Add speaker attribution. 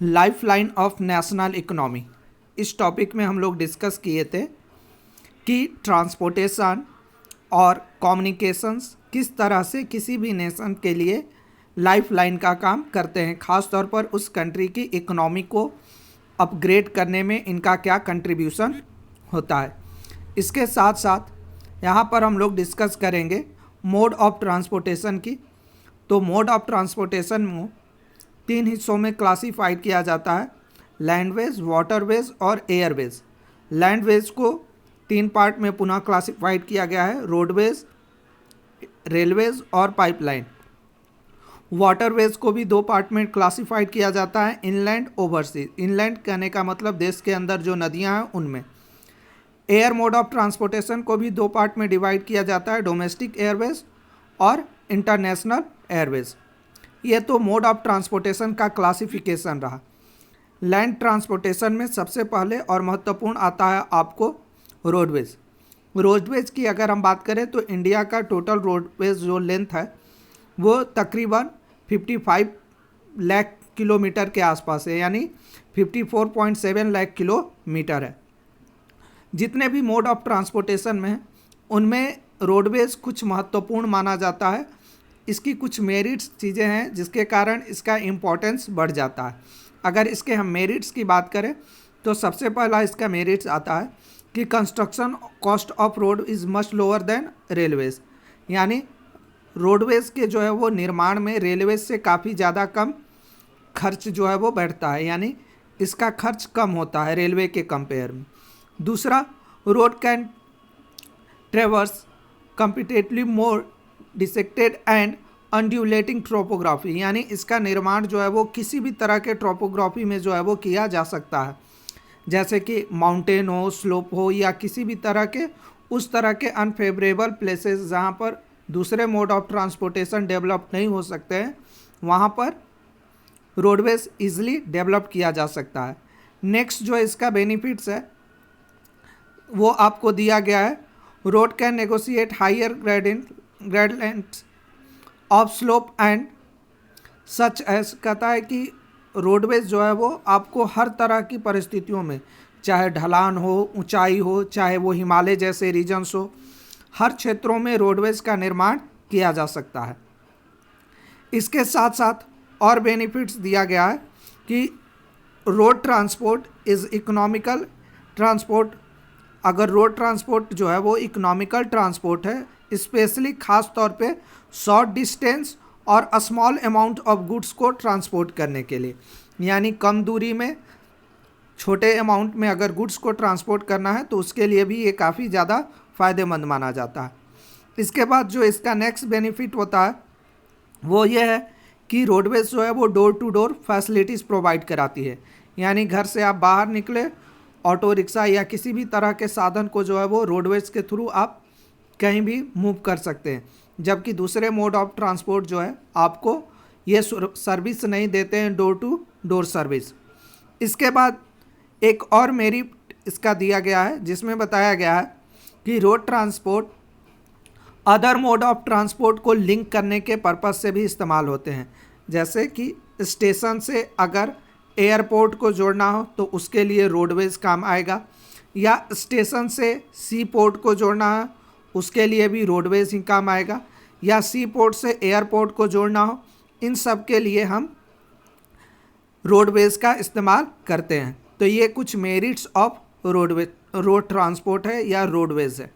Speaker 1: Lifeline of national economy. इस topic में हम लोग डिस्कस किए थे कि ट्रांसपोर्टेशन और कम्युनिकेशंस किस तरह से किसी भी नेशन के लिए लाइफलाइन का काम करते हैं, ख़ास तौर पर उस कंट्री की इकोनॉमी को अपग्रेड करने में इनका क्या कंट्रीब्यूशन होता है। इसके साथ साथ यहाँ पर हम लोग डिस्कस करेंगे मोड ऑफ ट्रांसपोर्टेशन की। तो मोड ऑफ ट्रांसपोर्टेशन को 3 हिस्सों में क्लासीफाइड किया जाता है, लैंडवेज, वाटरवेज और एयरवेज। लैंडवेज को 3 पार्ट में पुनः क्लासीफाइड किया गया है, रोडवेज, रेलवेज और पाइपलाइन। वाटरवेज को भी 2 पार्ट में क्लासीफाइड किया जाता है, इनलैंड, ओवरसीज। इनलैंड कहने का मतलब देश के अंदर जो नदियां हैं उनमें। एयर मोड ऑफ ट्रांसपोर्टेशन को भी 2 पार्ट में डिवाइड किया जाता है, डोमेस्टिक एयरवेज और इंटरनेशनल एयरवेज। ये तो मोड ऑफ ट्रांसपोर्टेशन का क्लासिफिकेशन रहा। लैंड ट्रांसपोर्टेशन में सबसे पहले और महत्वपूर्ण आता है आपको रोडवेज। रोडवेज की अगर हम बात करें तो इंडिया का टोटल रोडवेज जो लेंथ है वो तकरीबन 55 लाख किलोमीटर के आसपास है, यानी 54.7 लाख किलोमीटर है। जितने भी मोड ऑफ ट्रांसपोर्टेशन में उनमें रोडवेज कुछ महत्वपूर्ण माना जाता है। इसकी कुछ मेरिट्स चीज़ें हैं जिसके कारण इसका इम्पोर्टेंस बढ़ जाता है। अगर इसके हम मेरिट्स की बात करें तो सबसे पहला इसका मेरिट्स आता है कि construction cost of road is much lower than railways, यानी रोडवेज के जो है वो निर्माण में रेलवेज से काफ़ी ज़्यादा कम खर्च जो है वो बैठता है, यानी इसका खर्च कम होता है रेलवे के कंपेयर में। दूसरा, road can traverse competitively more dissected and undulating topography, यानी इसका निर्माण जो है वो किसी भी तरह के ट्रोपोग्राफी में जो है वो किया जा सकता है, जैसे कि माउंटेन हो, स्लोप हो, या किसी भी तरह के उस तरह के अनफेवरेबल प्लेसेस जहाँ पर दूसरे मोड ऑफ ट्रांसपोर्टेशन डेवलप नहीं हो सकते हैं, वहाँ पर रोडवेज ईजिली डेवलप किया जा सकता है। नेक्स्ट जो इसका बेनिफिट्स है वो आपको दिया गया है, road can negotiate higher gradients of slope and such as, कहता है कि रोडवेज जो है वो आपको हर तरह की परिस्थितियों में, चाहे ढलान हो, ऊंचाई हो, चाहे वो हिमालय जैसे रीजन्स हो, हर क्षेत्रों में रोडवेज का निर्माण किया जा सकता है। इसके साथ साथ और बेनिफिट्स दिया गया है कि road transport is economical transport. अगर रोड ट्रांसपोर्ट जो है वो इकोनॉमिकल ट्रांसपोर्ट है, स्पेशली ख़ास तौर पे शॉर्ट डिस्टेंस और स्मॉल अमाउंट ऑफ गुड्स को ट्रांसपोर्ट करने के लिए, यानी कम दूरी में छोटे अमाउंट में अगर गुड्स को ट्रांसपोर्ट करना है तो उसके लिए भी ये काफ़ी ज़्यादा फ़ायदेमंद माना जाता है। इसके बाद जो इसका नेक्स्ट बेनिफिट होता है वो ये है कि रोडवेज जो है वो door to door facilities provide कराती है, यानी घर से आप बाहर निकले, ऑटो रिक्शा या किसी भी तरह के साधन को जो है वो रोडवेज के थ्रू आप कहीं भी मूव कर सकते हैं, जबकि दूसरे मोड ऑफ ट्रांसपोर्ट जो है आपको ये सर्विस नहीं देते हैं, डोर टू डोर सर्विस। इसके बाद एक और मेरिट इसका दिया गया है जिसमें बताया गया है कि road transport other mode of transport को लिंक करने के पर्पस से भी इस्तेमाल होते हैं, जैसे कि स्टेशन से अगर एयरपोर्ट को जोड़ना हो तो उसके लिए रोडवेज काम आएगा, या स्टेशन से सी पोर्ट को जोड़ना है उसके लिए भी रोडवेज ही काम आएगा, या सी पोर्ट से एयरपोर्ट को जोड़ना हो, इन सब के लिए हम रोडवेज का इस्तेमाल करते हैं। तो ये कुछ मेरिट्स ऑफ रोड ट्रांसपोर्ट है या रोडवेज है।